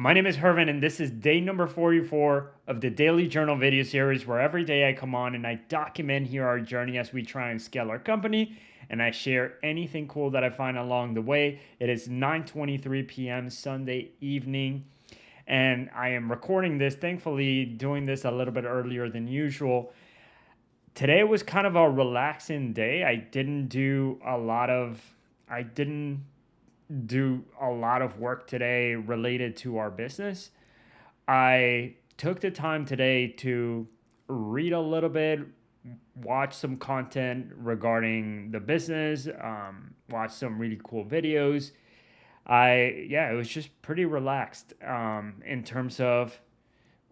My name is Hervin, and this is day number 44 of the Daily Journal video series, where every day I come on and I document here our journey as we try and scale our company, and I share anything cool that I find along the way. It is 9:23 p.m. Sunday evening, and I am recording this, thankfully, doing this a little bit earlier than usual. Today was kind of a relaxing day. I didn't do a lot of work today related to our business. I took the time today to read a little bit, watch some content regarding the business, watch some really cool videos. It was just pretty relaxed in terms of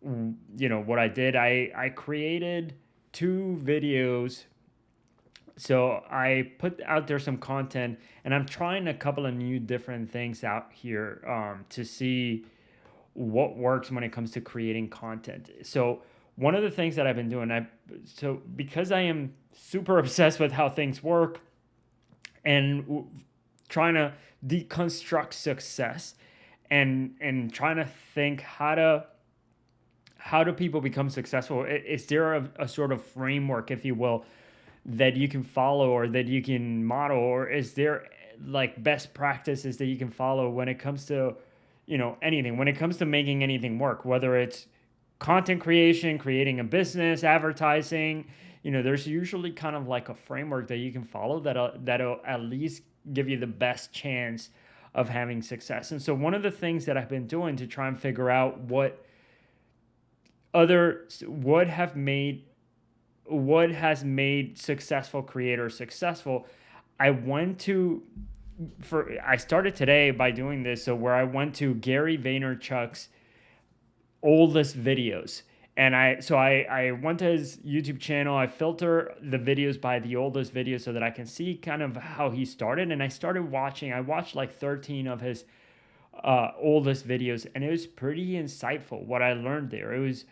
what I did. I created two videos, so I put out there some content, and I'm trying a couple of new different things out here to see what works when it comes to creating content. So one of the things that I've been doing, because I am super obsessed with how things work and trying to deconstruct success and trying to think how do people become successful? Is there a sort of framework, if you will, that you can follow or that you can model, or is there like best practices that you can follow when it comes to anything, when it comes to making anything work, whether it's content creation, creating a business, advertising? There's usually kind of like a framework that you can follow that'll at least give you the best chance of having success. And so one of the things that I've been doing to try and figure out other what have made what has made successful creators successful, I went to I started today by doing this, so where I went to Gary Vaynerchuk's oldest videos. And I went to his YouTube channel. I filter the videos by the oldest videos so that I can see kind of how he started. And I watched like 13 of his oldest videos, and it was pretty insightful what I learned there. It was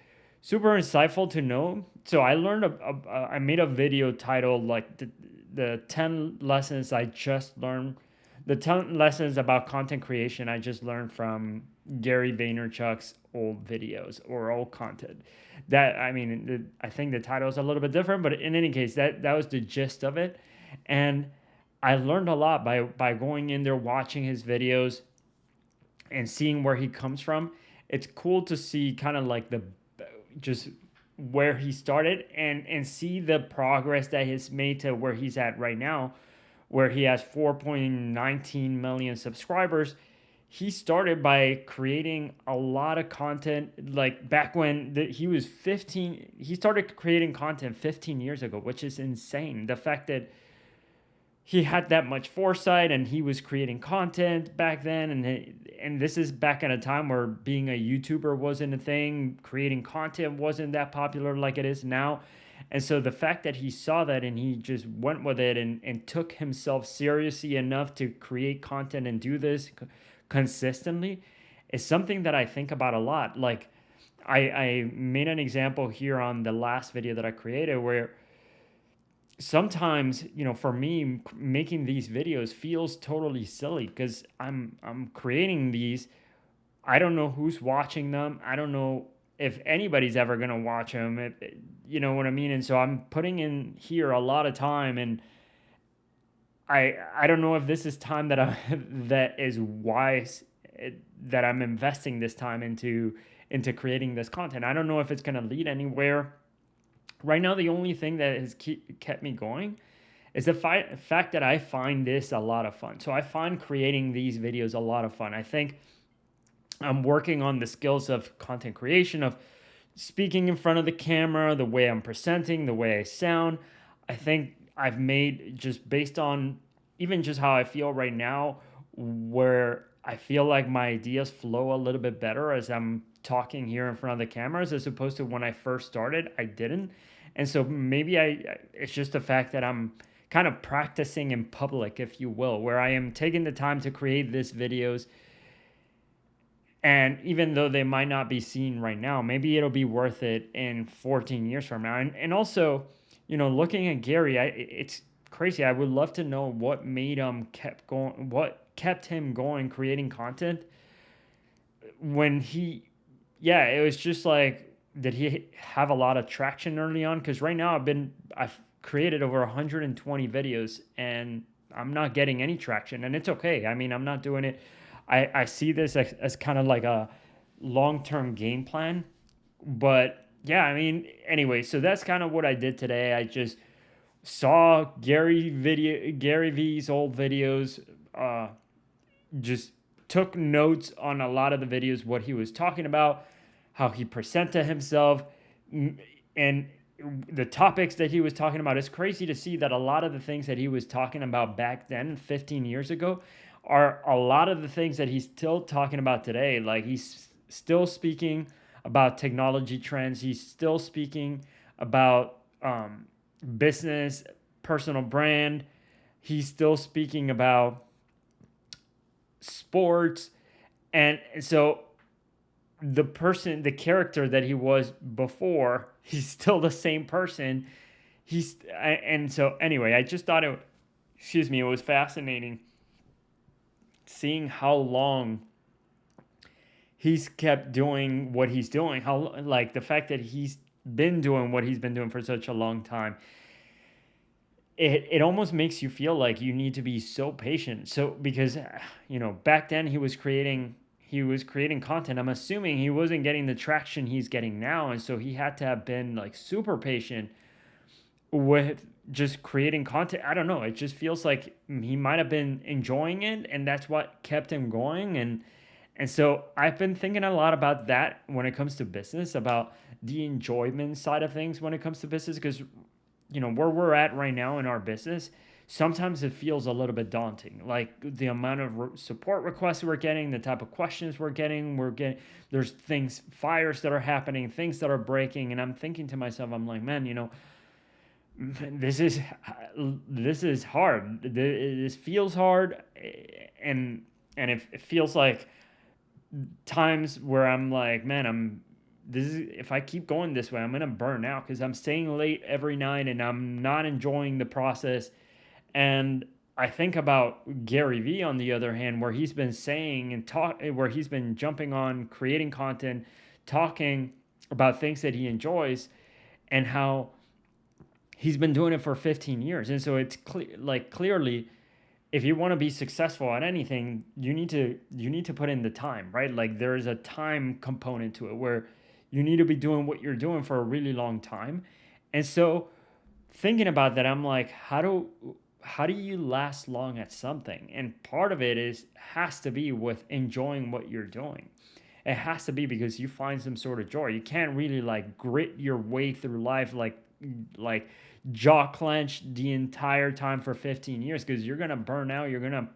super insightful to know. So I learned I made a video titled like the 10 lessons I just learned, the 10 lessons about content creation I just learned from Gary Vaynerchuk's old videos or old content. I think the title is a little bit different, but in any case, that was the gist of it. And I learned a lot by going in there, watching his videos, and seeing where he comes from. It's cool to see kind of like the just where he started and see the progress that he's made to where he's at right now, where he has 4.19 million subscribers. He started by creating a lot of content, like back when he was 15. He started creating content 15 years ago, which is insane. The fact that he had that much foresight and he was creating content back then, and this is back at a time where being a YouTuber wasn't a thing, creating content wasn't that popular like it is now. And so the fact that he saw that and he just went with it and took himself seriously enough to create content and do this consistently is something that I think about a lot. Like I made an example here on the last video that I created where sometimes, for me, making these videos feels totally silly because I'm creating these. I don't know who's watching them. I don't know if anybody's ever going to watch them. You know what I mean? And so I'm putting in here a lot of time, and I don't know if this is time that is wise, that I'm investing this time into creating this content. I don't know if it's going to lead anywhere. Right now, the only thing that has kept me going is the fact that I find this a lot of fun. So I find creating these videos a lot of fun. I think I'm working on the skills of content creation, of speaking in front of the camera, the way I'm presenting, the way I sound. I think I've made, just based on even just how I feel right now, where I feel like my ideas flow a little bit better as I'm talking here in front of the cameras, as opposed to when I first started, I didn't. And so maybe it's just the fact that I'm kind of practicing in public, if you will, where I am taking the time to create these videos. And even though they might not be seen right now, maybe it'll be worth it in 14 years from now. And also, looking at Gary, it's crazy. I would love to know what made him kept going, what kept him going creating content when he, yeah, it was just like, did he have a lot of traction early on? Because right now I've created over 120 videos and I'm not getting any traction, and it's okay. I mean, I'm not doing it. I see this as kind of like a long term game plan. But yeah, I mean, anyway, so that's kind of what I did today. I just saw Gary V's old videos, uh, just took notes on a lot of the videos, what he was talking about, how he presented himself, and the topics that he was talking about. It's crazy to see that a lot of the things that he was talking about back then, 15 years ago, are a lot of the things that he's still talking about today. Like he's still speaking about technology trends. He's still speaking about business, personal brand. He's still speaking about sports. And so the character that he was before, he's still the same person. And so anyway, I just thought it was fascinating seeing how long he's kept doing what he's doing. How, like, the fact that he's been doing what he's been doing for such a long time. It almost makes you feel like you need to be so patient. So because back then he was creating content. I'm assuming he wasn't getting the traction he's getting now, and so he had to have been like super patient with just creating content. I don't know. It just feels like he might have been enjoying it, and that's what kept him going. And so I've been thinking a lot about that when it comes to business, about the enjoyment side of things when it comes to business, because where we're at right now in our business, sometimes it feels a little bit daunting. Like the amount of support requests we're getting, the type of questions we're getting, there's fires that are happening, things that are breaking. And I'm thinking to myself, I'm like, man, this is hard. This feels hard. And it feels like times where I'm like, man, if I keep going this way, I'm gonna burn out because I'm staying late every night and I'm not enjoying the process. And I think about Gary Vee on the other hand, where he's been saying where he's been jumping on, creating content, talking about things that he enjoys, and how he's been doing it for 15 years. And so it's clearly, if you want to be successful at anything, you need to put in the time, right? Like there is a time component to it where you need to be doing what you're doing for a really long time. And so thinking about that, I'm like, how do you last long at something? And part of it has to be with enjoying what you're doing. It has to be because you find some sort of joy. You can't really like grit your way through life like jaw clenched the entire time for 15 years, because you're gonna burn out. You're gonna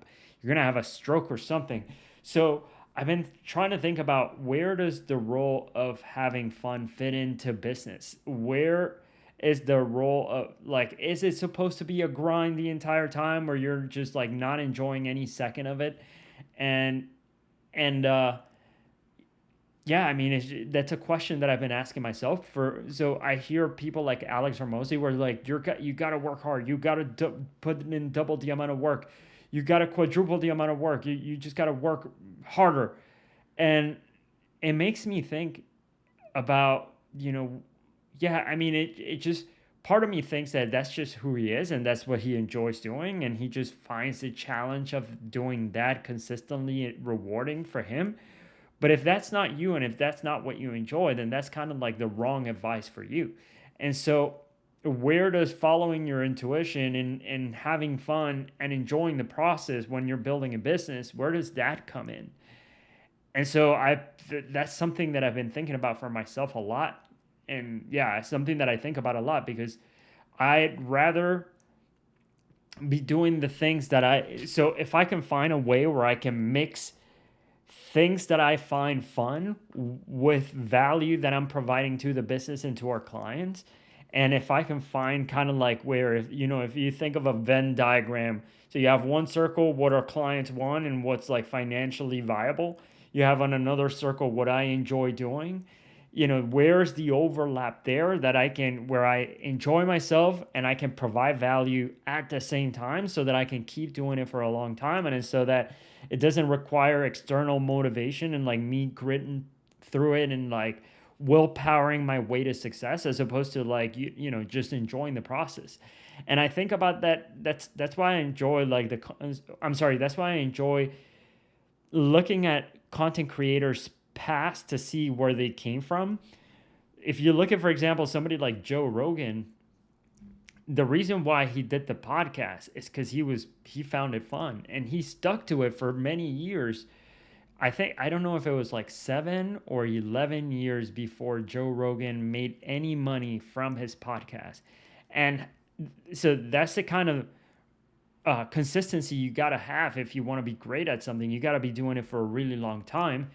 have a stroke or something. So I've been trying to think about, where does the role of having fun fit into business? Where is the role of, like, is it supposed to be a grind the entire time where you're just like not enjoying any second of it? And and yeah, I mean, that's a question that I've been asking myself for. So I hear people like Alex Hormozy, where like you got to work hard, you got to put in double the amount of work, you got to quadruple the amount of work, you just got to work harder, and it makes me think about, yeah, I mean, it just, part of me thinks that that's just who he is and that's what he enjoys doing, and he just finds the challenge of doing that consistently rewarding for him. But if that's not you and if that's not what you enjoy, then that's kind of like the wrong advice for you. And so, where does following your intuition and having fun and enjoying the process when you're building a business, where does that come in? And so that's something that I've been thinking about for myself a lot. And yeah, it's something that I think about a lot, because I'd rather be doing the things that so if I can find a way where I can mix things that I find fun with value that I'm providing to the business and to our clients. And if I can find kind of like where, if you think of a Venn diagram, so you have one circle, what our clients want and what's like financially viable. You have on another circle, what I enjoy doing. where's the overlap there that where I enjoy myself and I can provide value at the same time so that I can keep doing it for a long time. And it's so that it doesn't require external motivation and like me gritting through it and like willpowering my way to success, as opposed to like, just enjoying the process. And I think about that. That's why I enjoy like I'm sorry. That's why I enjoy looking at content creators past to see where they came from. If you look at, for example, somebody like Joe Rogan, the reason why he did the podcast is because he found it fun and he stuck to it for many years. I don't know if it was like 7 or 11 years before Joe Rogan made any money from his podcast. And so that's the kind of consistency you got to have if you want to be great at something. You got to be doing it for a really long time.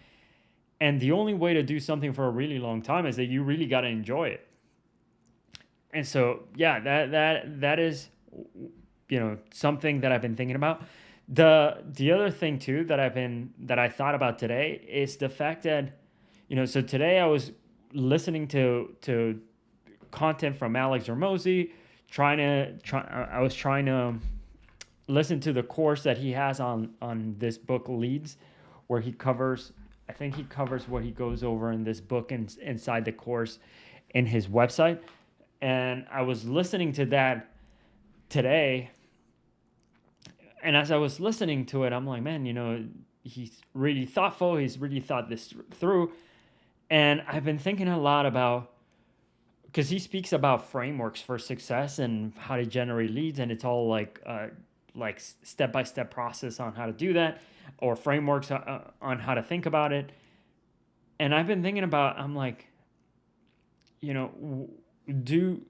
And the only way to do something for a really long time is that you really got to enjoy it. And so, yeah, that is, something that I've been thinking about. The other thing too that I thought about today is the fact that, so today I was listening to content from Alex Hormozi, I was trying to listen to the course that he has on this book Leads, where I think he covers what he goes over in this book and inside the course in his website. And I was listening to that today. And as I was listening to it, I'm like, man, he's really thoughtful. He's really thought this through. And I've been thinking a lot about, because he speaks about frameworks for success and how to generate leads. And it's all like step-by-step process on how to do that, or frameworks on how to think about it. And I've been thinking about, I'm like, do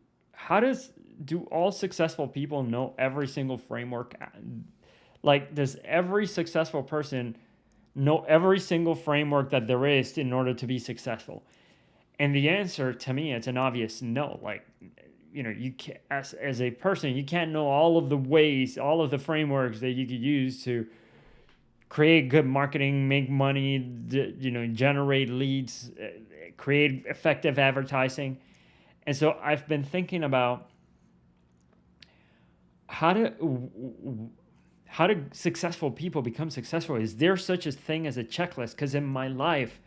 all successful people know every single framework? Like, does every successful person know every single framework that there is in order to be successful? And the answer to me, it's an obvious no. Like, you can't, as a person, you can't know all of the ways, all of the frameworks that you could use to create good marketing, make money, generate leads, create effective advertising. And so I've been thinking about how do successful people become successful? Is there such a thing as a checklist? Because in my life,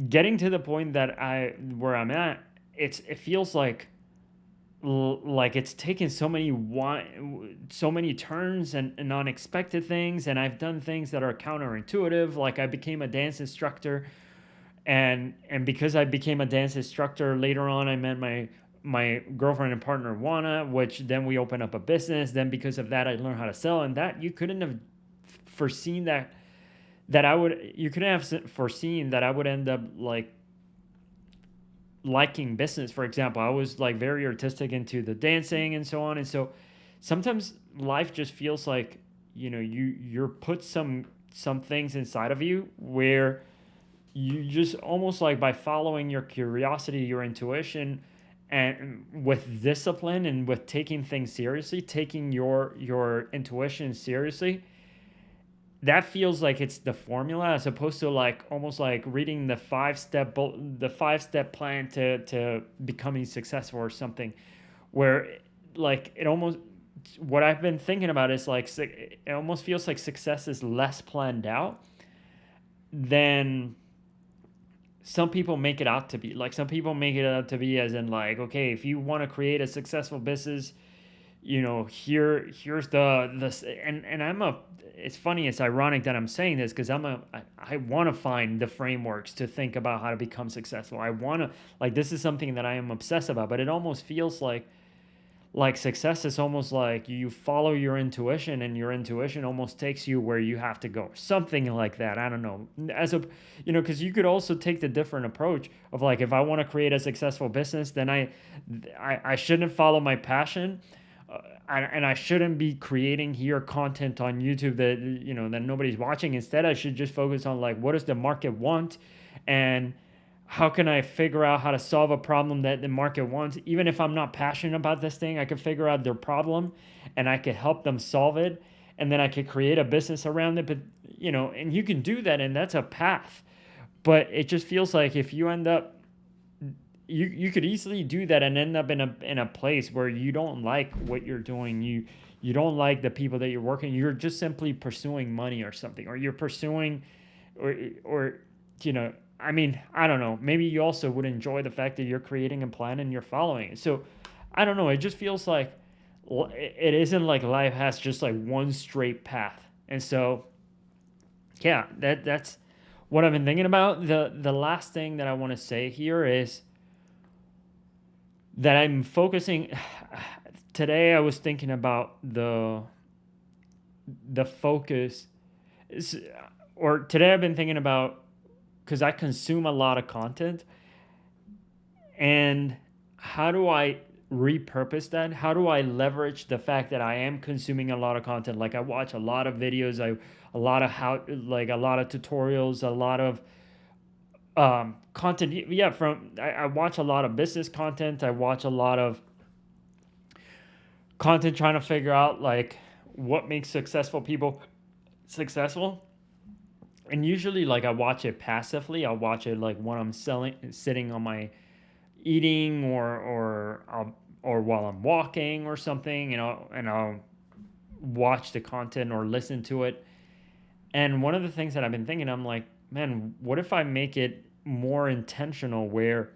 getting to the point where I'm at, it feels like it's taken so many turns and unexpected things, and I've done things that are counterintuitive. Like, I became a dance instructor, and because I became a dance instructor, later on I met my girlfriend and partner Juana, which then we opened up a business. Then because of that, I learned how to sell, and that you couldn't have foreseen you couldn't have foreseen that I would end up like liking business. For example, I was like very artistic into the dancing and so on. And so sometimes life just feels like, you're put some things inside of you where you just almost like, by following your curiosity, your intuition, and with discipline and with taking things seriously, taking your intuition seriously, that feels like it's the formula, as opposed to like almost like reading the 5-step plan to becoming successful or something, where like what I've been thinking about is like, it almost feels like success is less planned out than some people make it out to be. Like, some people make it out to be as in like, okay, if you want to create a successful business, here's and it's funny, it's ironic that I'm saying this, because I want to find the frameworks to think about how to become successful. I want to, like, this is something that I am obsessed about, but it almost feels like success is almost like you follow your intuition, and your intuition almost takes you where you have to go, something like that. I don't know, because you could also take the different approach of like, if I want to create a successful business, then I shouldn't follow my passion. And I shouldn't be creating here content on YouTube that nobody's watching. Instead, I should just focus on like, what does the market want, and how can I figure out how to solve a problem that the market wants? Even if I'm not passionate about this thing, I can figure out their problem and I can help them solve it, and then I could create a business around it. But and you can do that, and that's a path. But it just feels like if you end up, you could easily do that and end up in a place where you don't like what you're doing. You don't like the people that you're working. You're just simply pursuing money or something, or you're pursuing, or you know, I mean, I don't know. Maybe you also would enjoy the fact that you're creating a plan and you're following it. So I don't know. It just feels like it isn't like life has just like one straight path. And so yeah, that's what I've been thinking about. The last thing that I want to say here is that I'm focusing today. I was thinking about the focus is, or today I've been thinking about, because I consume a lot of content, and how do I repurpose that? How do I leverage the fact that I am consuming a lot of content? Like I watch a lot of videos, a lot of a lot of tutorials, a lot of content. Yeah, I watch a lot of business content. I watch a lot of content trying to figure out like what makes successful people successful. And usually like I watch it passively. I'll watch it like when I'm sitting on my eating, or while I'm walking or something, and I'll watch the content or listen to it. And one of the things that I've been thinking, I'm like, man, what if I make it more intentional where,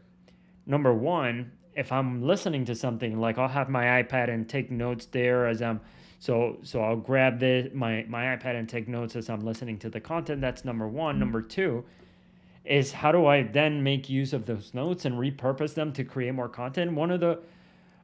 number one, if I'm listening to something, like I'll have my iPad and take notes there as I'm, so I'll grab my iPad and take notes as I'm listening to the content. That's number one. Number two is, how do I then make use of those notes and repurpose them to create more content?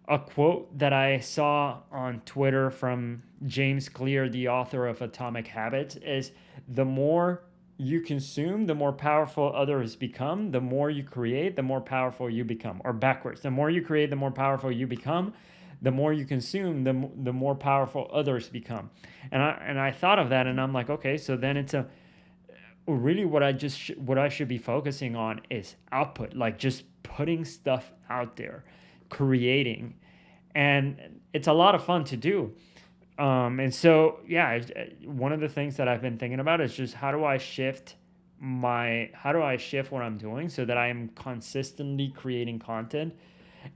A quote that I saw on Twitter from James Clear, the author of Atomic Habits, is, the more you consume, the more powerful others become. The more you create, the more powerful you become. Or backwards, the more you create, the more powerful you become. The more you consume, the more powerful others become. And I thought of that, and I'm like, okay, so then it's a really what I should be focusing on is output, like just putting stuff out there, creating, and it's a lot of fun to do. And so yeah, one of the things that I've been thinking about is just how do I shift what I'm doing so that I am consistently creating content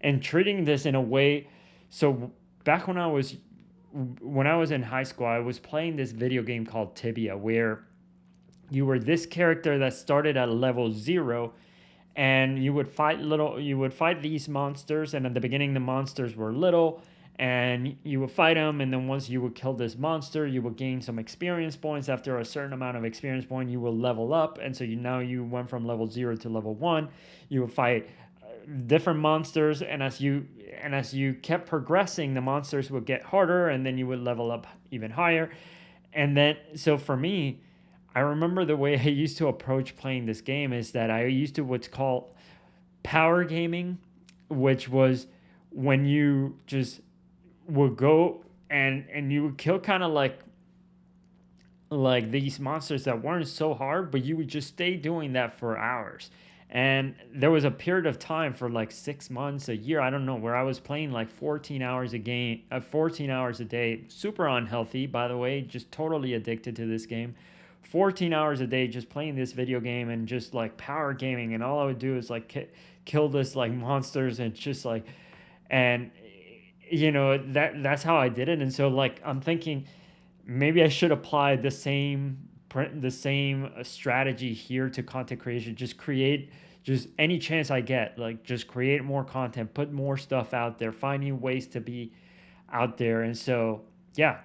and treating this in a way. So back when I was in high school, I was playing this video game called Tibia, where you were this character that started at level 0, and you would fight these monsters, and at the beginning the monsters were little, and you would fight them, and then once you would kill this monster, you would gain some experience points. After a certain amount of experience point, you will level up, and so you went from level 0 to level 1. You would fight different monsters, and as you kept progressing, the monsters would get harder, and then you would level up even higher. And then, so for me, I remember the way I used to approach playing this game is that I used to what's called power gaming, which was when you just would go and you would kill kind of like these monsters that weren't so hard, but you would just stay doing that for hours. And there was a period of time for like 6 months, a year, I don't know, where I was playing like 14 hours a game, 14 hours a day. Super unhealthy, by the way, just totally addicted to this game. 14 hours a day just playing this video game and just like power gaming, and all I would do is like kill this like monsters, and just like, and that's how I did it. And so like I'm thinking maybe I should apply the same strategy here to content creation. Just create, just any chance I get, like just create more content, put more stuff out there, find new ways to be out there. And so yeah,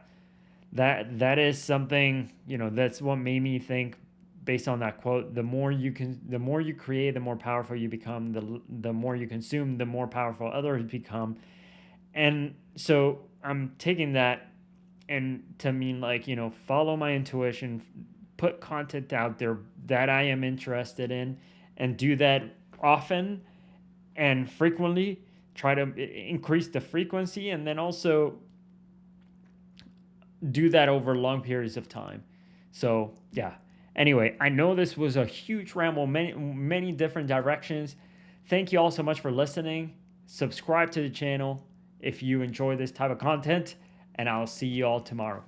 that is something, that's what made me think, based on that quote, the more you create, the more powerful you become. The more you consume, the more powerful others become. And so I'm taking that and to mean like, follow my intuition, put content out there that I am interested in, and do that often and frequently. Try to increase the frequency, and then also do that over long periods of time. So yeah. Anyway, I know this was a huge ramble, many different directions. Thank you all so much for listening. Subscribe to the channel if you enjoy this type of content, and I'll see you all tomorrow.